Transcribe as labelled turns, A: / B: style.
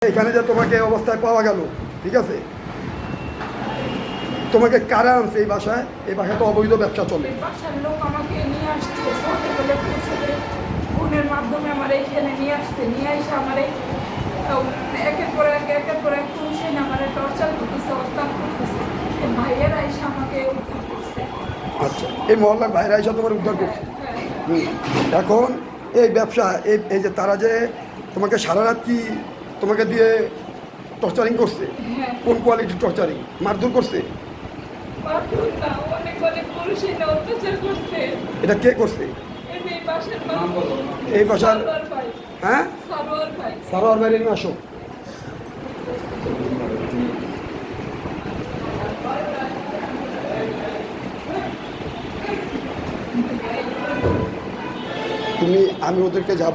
A: এখানে যে তোমাকে অবস্থায় পাওয়া গেল, ঠিক আছে, তোমাকে কারা আনছে এই বাসায়? এই বাসায় তো অবৈধ ব্যবসা চলে।
B: বাসার লোক আমাকে নিয়ে আসছে, ছোটবেলা পৌঁছবে ফোনের মাধ্যমে আমার এইখানে নিয়ে আসছে, নিয়ে এসে আমার একের পর এক পুরুষে আমার টর্চার করতেছে, অত্যাচার করতেছে। ভাইয়েরা এসে আমাকে উদ্ধার করছে।
A: আচ্ছা, এই মহল্লার ভাইরা এসে তোমার উদ্ধার করছে। এখন এই ব্যবসা, এই যে তারা যে তোমাকে সারা রাত কি তোমাকে দিয়ে টর্চারিং করছে? কোন কোয়ালিটির টর্চারিং? মারধর করছে?
B: অনেক অনেক পুরুষ এনে অত্যাচার করছে।
A: এটা কে করছে? এই বাসার হ্যাঁ, সারোয়ার ভাই নিয়ে আসো। আমি ওদেরকে যা